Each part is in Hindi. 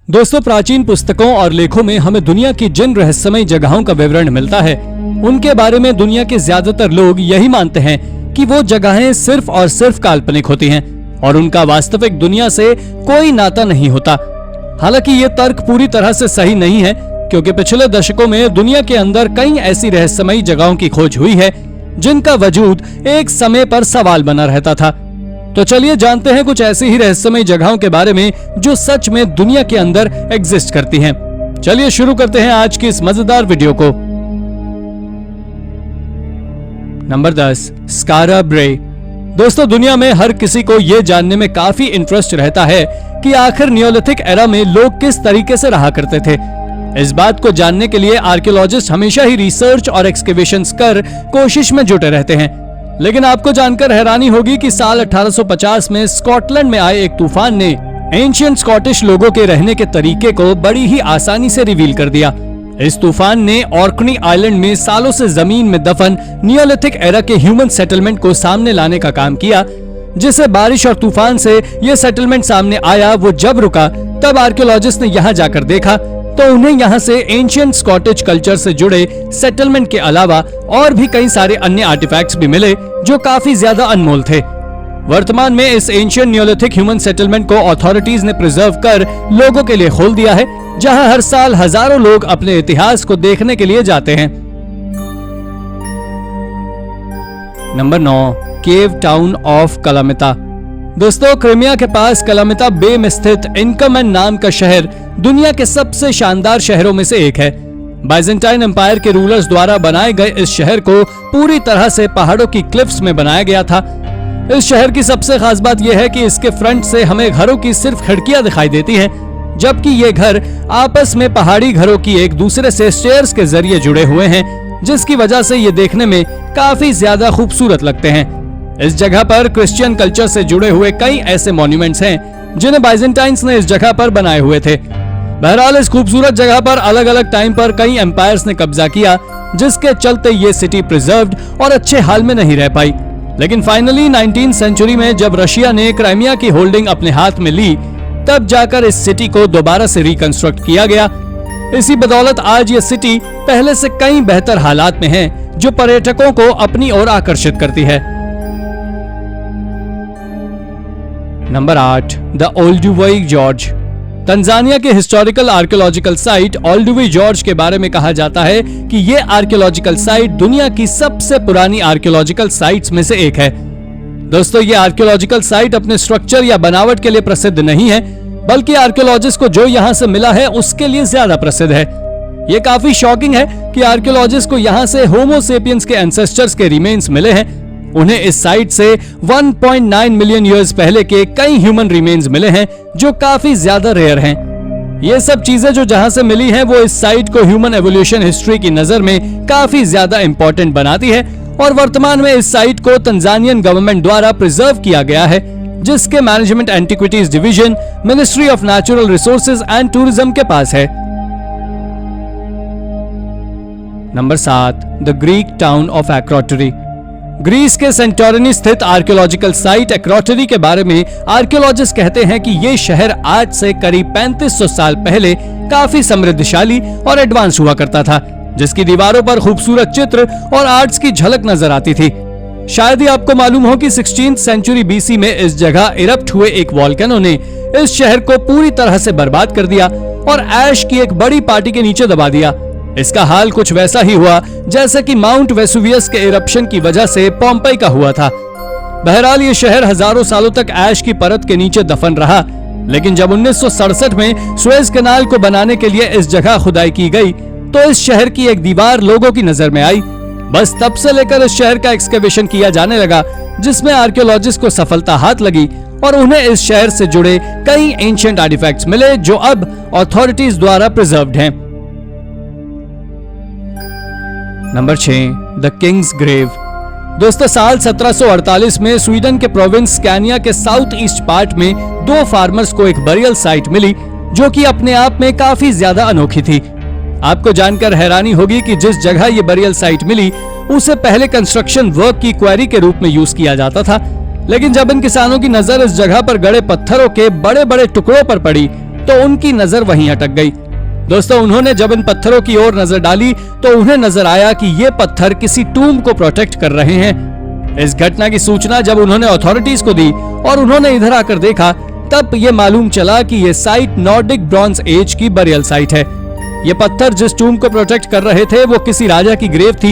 दोस्तों, प्राचीन पुस्तकों और लेखों में हमें दुनिया की जिन रहस्यमय जगहों का विवरण मिलता है, उनके बारे में दुनिया के ज्यादातर लोग यही मानते हैं कि वो जगहें सिर्फ और सिर्फ काल्पनिक होती हैं और उनका वास्तविक दुनिया से कोई नाता नहीं होता। हालांकि ये तर्क पूरी तरह से सही नहीं है, क्योंकि पिछले दशकों में दुनिया के अंदर कई ऐसी रहस्यमयी जगहों की खोज हुई है जिनका वजूद एक समय पर सवाल बना रहता था। तो चलिए जानते हैं कुछ ऐसी ही रहस्यमयी जगहों के बारे में जो सच में दुनिया के अंदर एग्जिस्ट करती हैं। चलिए शुरू करते हैं आज की इस मजेदार वीडियो को। नंबर 10, स्कारा ब्रे। दोस्तों, दुनिया में हर किसी को यह जानने में काफी इंटरेस्ट रहता है कि आखिर नियोलिथिक एरा में लोग किस तरीके से रहा करते थे। इस बात को जानने के लिए आर्कियोलॉजिस्ट हमेशा ही रिसर्च और एक्सकेवेशंस कर कोशिश में जुटे रहते हैं। लेकिन आपको जानकर हैरानी होगी कि साल 1850 में स्कॉटलैंड में आए एक तूफान ने एंशिएंट स्कॉटिश लोगों के रहने के तरीके को बड़ी ही आसानी से रिवील कर दिया। इस तूफान ने ऑर्कनी आइलैंड में सालों से जमीन में दफन नियोलिथिक एरा के ह्यूमन सेटलमेंट को सामने लाने का काम किया। जिसे बारिश और तूफान से यह सेटलमेंट सामने आया, वो जब रुका तब आर्कियोलॉजिस्ट ने यहाँ जाकर देखा तो उन्हें यहाँ से एंशिएंट स्कॉटिश कल्चर से जुड़े सेटलमेंट के अलावा और भी कई सारे अन्य आर्टिफैक्ट्स भी मिले जो काफी ज्यादा अनमोल थे। वर्तमान में इस एंशिएंट नियोलिथिक ह्यूमन सेटलमेंट को अथॉरिटीज ने प्रिजर्व कर लोगों के लिए खोल दिया है, जहां हर साल हजारों लोग अपने इतिहास को देखने के लिए जाते हैं। Number 9, cave town of Kalamita. दोस्तों, क्रीमिया के पास कलामिता बे में स्थित इनकमन नाम का शहर दुनिया के सबसे शानदार शहरों में से एक है। बाइजेंटाइन एम्पायर के रूलर्स द्वारा बनाए गए इस शहर को पूरी तरह से पहाड़ों की क्लिफ्स में बनाया गया था। इस शहर की सबसे खास बात यह है कि इसके फ्रंट से हमें घरों की सिर्फ खिड़कियां दिखाई देती हैं, जबकि ये घर आपस में पहाड़ी घरों की एक दूसरे से स्टेयर्स के जरिए जुड़े हुए हैं, जिसकी वजह से ये देखने में काफी ज्यादा खूबसूरत लगते हैं। इस जगह पर क्रिश्चियन कल्चर से जुड़े हुए कई ऐसे मॉन्यूमेंट्स हैं जिन्हें बाइजेंटाइन्स ने इस जगह पर बनाए हुए थे। बहरहाल इस खूबसूरत जगह पर अलग अलग टाइम पर कई एम्पायर्स ने कब्जा किया, जिसके चलते ये सिटी प्रिजर्व्ड और अच्छे हाल में नहीं रह पाई। लेकिन फाइनली 19वीं सेंचुरी में जब रशिया ने क्राइमिया की होल्डिंग अपने हाथ में ली, तब जाकर इस सिटी को दोबारा से रिकंस्ट्रक्ट किया गया। इसी बदौलत आज ये सिटी पहले से कई बेहतर हालात में है, जो पर्यटकों को अपनी ओर आकर्षित करती है। Number 8, the Olduvai Gorge. Tanzania के historical archaeological site Olduvai Gorge के बारे में कहा जाता है कि ये आर्कियोलॉजिकल साइट दुनिया की सबसे पुरानी आर्कियोलॉजिकल साइट्स में से एक है। दोस्तों, ये आर्कियोलॉजिकल साइट अपने स्ट्रक्चर या बनावट के लिए प्रसिद्ध नहीं है, बल्कि आर्कियोलॉजिस्ट को जो यहाँ से मिला है उसके लिए ज्यादा प्रसिद्ध है। ये काफी शॉकिंग है कि आर्कियोलॉजिस्ट को यहाँ से होमो सेपियंस के एंसेस्टर्स के रिमेन्स मिले हैं। उन्हें इस साइट से 1.9 मिलियन ईयर्स पहले के कई ह्यूमन रिमेन्स मिले हैं, जो काफी ज्यादा रेयर हैं। ये सब चीजें जो जहां से मिली हैं, वो इस साइट को ह्यूमन एवोल्यूशन हिस्ट्री की नजर में काफी ज्यादा इंपॉर्टेंट बनाती है और वर्तमान में इस साइट को तंजानियन गवर्नमेंट द्वारा प्रिजर्व किया गया है, जिसके management antiquities division ministry of natural resources and tourism के पास है। Number 7, the Greek town of Akrotiri. Greece के सेंटोरिनी स्थित आर्कियोलॉजिकल साइट एक्रोटरी के बारे में आर्कियोलॉजिस्ट कहते हैं कि ये शहर आज से करीब 3500 साल पहले काफी समृद्धशाली और एडवांस हुआ करता था, जिसकी दीवारों पर खूबसूरत चित्र और आर्ट्स की झलक नजर आती थी। शायद ही आपको मालूम हो कि 16वीं सेंचुरी बीसी में इस जगह इरप्ट हुए एक वॉल्केनो ने इस शहर को पूरी तरह से बर्बाद कर दिया और ऐश की एक बड़ी पार्टी के नीचे दबा दिया। इसका हाल कुछ वैसा ही हुआ जैसे कि माउंट वेसुवियस के इरप्शन की वजह से पोम्पई का हुआ था। बहरहाल ये शहर हजारों सालों तक ऐश की परत के नीचे दफन रहा, लेकिन जब 1967 में सुएज कैनाल को बनाने के लिए इस जगह खुदाई की गई, तो इस शहर की एक दीवार लोगों की नजर में आई। बस तब से लेकर इस शहर का एक्सकेवेशन किया जाने लगा, जिसमें आर्कियोलॉजिस्ट को सफलता हाथ लगी और उन्हें इस शहर से जुड़े कई एंशिएंट आर्टिफैक्ट्स मिले, जो अब अथॉरिटीज द्वारा प्रिजर्व्ड हैं। Number 6, the king's grave. दोस्तों, साल 1748 में स्वीडन के प्रोविंस स्कैनिया के साउथ ईस्ट पार्ट में 2 फार्मर्स को एक बरियल साइट मिली, जो कि अपने आप में काफी ज्यादा अनोखी थी। आपको जानकर हैरानी होगी कि जिस जगह ये बरियल साइट मिली, उसे पहले कंस्ट्रक्शन वर्क की क्वेरी के रूप में यूज किया जाता था, लेकिन जब इन किसानों की नजर इस जगह पर गड़े पत्थरों के बड़े बड़े टुकड़ों पर पड़ी, तो उनकी नजर वहीं अटक गई। दोस्तों, उन्होंने जब इन पत्थरों की ओर नजर डाली तो उन्हें नजर आया कि ये पत्थर किसी टूम्ब को प्रोटेक्ट कर रहे हैं। इस घटना की सूचना जब उन्होंने अथॉरिटीज को दी और उन्होंने इधर आकर देखा, तब ये मालूम चला कि ये साइट नॉर्डिक ब्रॉन्ज एज की बरियल साइट है। ये पत्थर जिस टूम्ब को प्रोटेक्ट कर रहे थे वो किसी राजा की ग्रेव थी।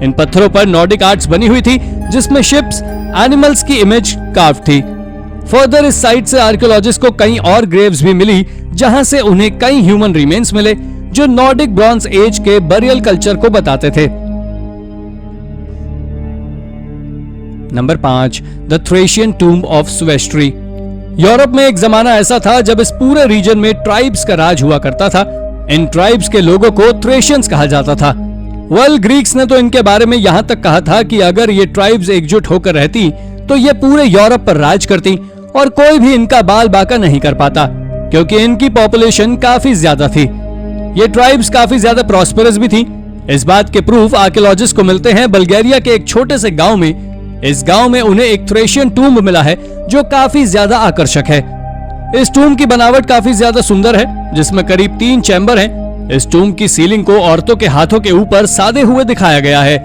इन पत्थरों पर नॉर्डिक आर्ट्स बनी हुई थी, जिसमें शिप्स, एनिमल्स की इमेज कार्व थी। फर्दर इस साइट से आर्कियोलॉजिस्ट को कई और ग्रेव्स भी मिली, जहां से उन्हें कई ह्यूमन रिमेन्स मिले जो नॉर्डिक ब्रॉन्ज एज के बरियल कल्चर को बताते थे। Number 5, the Thracian tomb of Sveshtari. Europe में एक जमाना ऐसा था जब इस पूरे रीजन में ट्राइब्स का राज हुआ करता था। इन ट्राइब्स के लोगों को थ्रेशियंस कहा जाता था। ग्रीक्स ने तो इनके बारे में यहां तक कहा था कि अगर ये ट्राइब्स एकजुट होकर रहती तो ये पूरे यूरोप पर राज करती और कोई भी इनका बाल बाका नहीं कर पाता, क्योंकि इनकी पॉपुलेशन काफी ज्यादा थी। ये ट्राइब्स काफी ज्यादा प्रॉस्पेरस भी थी। इस बात के प्रूफ आर्कियोलॉजिस्ट को मिलते हैं बल्गेरिया के एक छोटे से गांव में। इस गांव में उन्हें एक थ्रेशियन टूम्ब मिला है जो काफी ज्यादा आकर्षक है। इस टूम्ब की बनावट काफी ज्यादा सुंदर है, जिसमें करीब 3 चैम्बर हैं। इस टूम्ब की सीलिंग को औरतों के हाथों के ऊपर सादे हुए दिखाया गया है।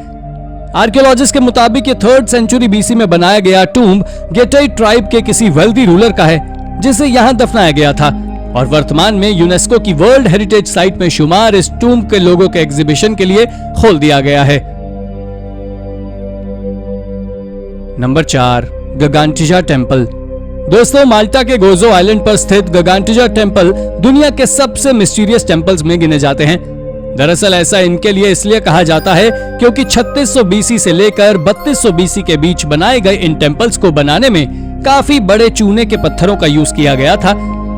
आर्कियोलॉजिस्ट के मुताबिक ये 3rd सेंचुरी बीसी में बनाया गया टूम्ब गेटाई ट्राइब के किसी वेल्दी रूलर का है, जिसे यहाँ दफनाया गया था और वर्तमान में यूनेस्को की वर्ल्ड हेरिटेज साइट में शुमार इस टूम्ब के लोगों के एग्जीबिशन के लिए खोल दिया गया है। Number 4, Ggantija temple. दोस्तों, माल्टा के गोजो आइलैंड पर स्थित गगांटिजा टेम्पल दुनिया के सबसे मिस्टीरियस टेम्पल्स में गिने जाते हैं। दरअसल ऐसा इनके लिए इसलिए कहा जाता है क्योंकि 3600 बीसी से लेकर 3200 बीसी के बीच बनाए गए इन टेम्पल्स को बनाने में काफी बड़े चूने के पत्थरों का यूज किया गया था,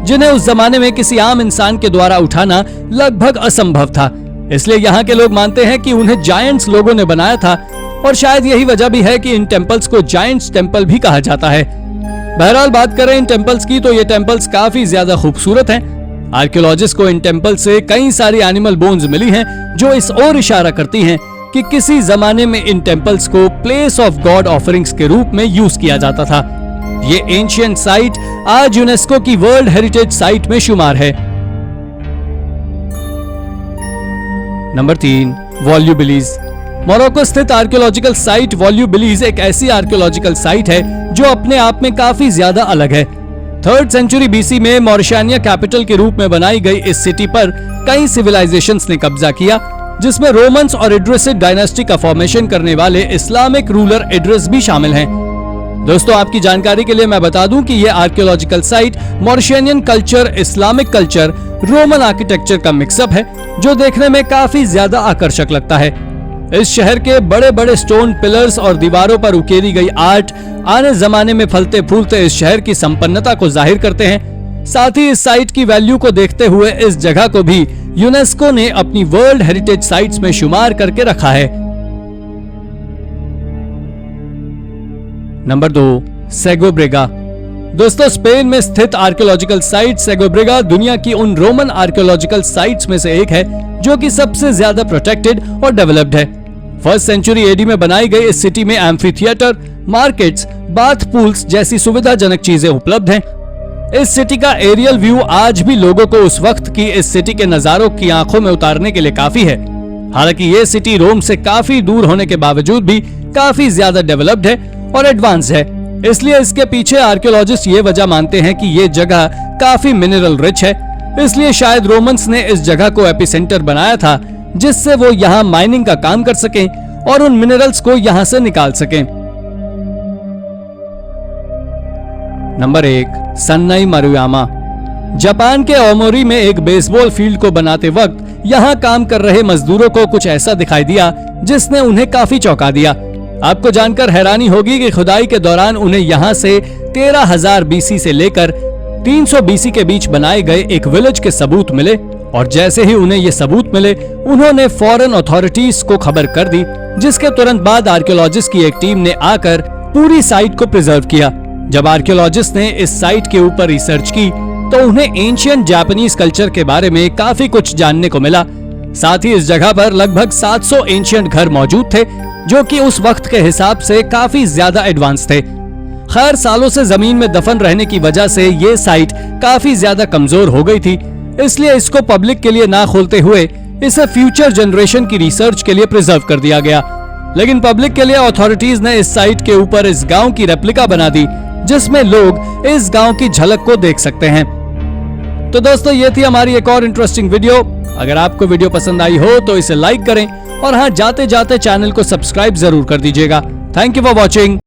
जिन्हें उस जमाने में किसी आम इंसान के द्वारा उठाना लगभग असंभव था। इसलिए यहाँ के लोग मानते हैं कि उन्हें जायंट्स लोगों ने बनाया था और शायद यही वजह भी है कि इन टेम्पल्स को जायंट्स टेम्पल भी कहा जाता है। बहरहाल बात करें इन टेम्पल्स की तो ये टेम्पल्स काफी ज्यादा खूबसूरत हैं। आर्कियोलॉजिस्ट को इन टेम्पल से कई सारी एनिमल बोन्स मिली हैं जो इस ओर इशारा करती हैं कि किसी जमाने में इन टेम्पल्स को प्लेस ऑफ गॉड ऑफरिंग्स के रूप में यूज किया जाता था। ये एंशिएंट साइट आज यूनेस्को की वर्ल्ड हेरिटेज साइट में शुमार है। नंबर 3, वॉल्यूबिलीज। मोरक्को स्थित आर्कियोलॉजिकल साइट वॉल्यूबिलीज एक ऐसी आर्कियोलॉजिकल साइट है जो अपने आप में काफी ज्यादा अलग है। 3rd सेंचुरी बीसी में मॉरिशानिया कैपिटल के रूप में बनाई गई इस सिटी पर कई सिविलाइजेशंस ने कब्जा किया, जिसमें रोमन्स और इड्रिसिड डायनेस्टी का फॉर्मेशन करने वाले इस्लामिक रूलर इड्रिस भी शामिल हैं। दोस्तों, आपकी जानकारी के लिए मैं बता दूं कि यह archaeological site Mauritanian culture, Islamic culture, Roman architecture का मिक्सअप है, जो देखने में काफी ज्यादा आकर्षक लगता है। इस शहर के बड़े बड़े स्टोन पिलर्स और दीवारों पर उकेरी गई आर्ट आने जमाने में फलते फूलते इस शहर की संपन्नता को जाहिर करते हैं। साथ ही इस साइट की वैल्यू को देखते हुए इस जगह को भी यूनेस्को ने अपनी वर्ल्ड हेरिटेज साइट्स में शुमार करके रखा है। नंबर 2, सेगोब्रेगा। दोस्तों, स्पेन में स्थित आर्कियोलॉजिकल साइट सेगोब्रेगा दुनिया की उन रोमन आर्कियोलॉजिकल साइट्स में से एक है जो कि सबसे ज्यादा प्रोटेक्टेड और डेवलप्ड है। 1st सेंचुरी एडी में बनाई गई इस सिटी में amphi theatre, markets, bath pools जैसी सुविधाजनक चीजें उपलब्ध हैं। इस सिटी का एरियल व्यू आज भी लोगों को उस वक्त की इस सिटी के नजारों की आंखों में उतारने के लिए काफी है। हालांकि ये सिटी रोम से काफी दूर होने के बावजूद भी काफी ज्यादा डेवलप्ड है और एडवांस है। इसलिए इसके पीछे आर्कियोलॉजिस्ट ये वजह मानते हैं कि ये जगह काफी मिनरल रिच है। इसलिए शायद रोमन्स ने इस जगह को एपिसेंटर बनाया था, जिससे वो यहाँ माइनिंग का काम कर सकें और उन मिनरल्स को यहाँ से निकाल सकें। नंबर 1, सन्नाई मारुयामा। जापान के ओमोरी में एक बेसबॉल फील्ड को बनाते वक्त यहाँ काम कर रहे मजदूरों को कुछ ऐसा दिखाई दिया जिसने उन्हें काफी चौंका दिया। आपको जानकर हैरानी होगी कि खुदाई के दौरान उन्हें यहाँ से 13,000 बीसी से लेकर 300 बीसी के बीच बनाए गए एक विलेज के सबूत मिले और जैसे ही उन्हें ये सबूत मिले उन्होंने फॉरेन अथॉरिटीज को खबर कर दी, जिसके तुरंत बाद आर्कियोलॉजिस्ट की एक टीम ने आकर पूरी साइट को प्रिजर्व किया। जब आर्कियोलॉजिस्ट ने इस साइट के ऊपर रिसर्च की तो उन्हें एंशिएंट जापानीज कल्चर के बारे में काफी कुछ जानने को मिला। साथ ही इस जगह पर लगभग 700 एंशिएंट घर मौजूद थे जो कि उस वक्त के हिसाब से काफी ज्यादा एडवांस थे। खैर सालों से जमीन में दफन रहने की वजह से ये साइट काफी ज्यादा कमजोर हो गई थी, इसलिए इसको पब्लिक के लिए ना खोलते हुए इसे फ्यूचर जनरेशन की रिसर्च के लिए प्रिजर्व कर दिया गया। लेकिन पब्लिक के लिए अथॉरिटीज ने इस साइट के ऊपर इस गांव की रेप्लिका बना दी, जिसमें लोग इस गांव की झलक को देख सकते हैं। तो दोस्तों ये थी हमारी एक और इंटरेस्टिंग वीडियो। अगर आपको वीडियो पसंद आई हो तो इसे लाइक करें और हाँ, जाते जाते चैनल को सब्सक्राइब जरूर कर दीजिएगा। Thank you for watching.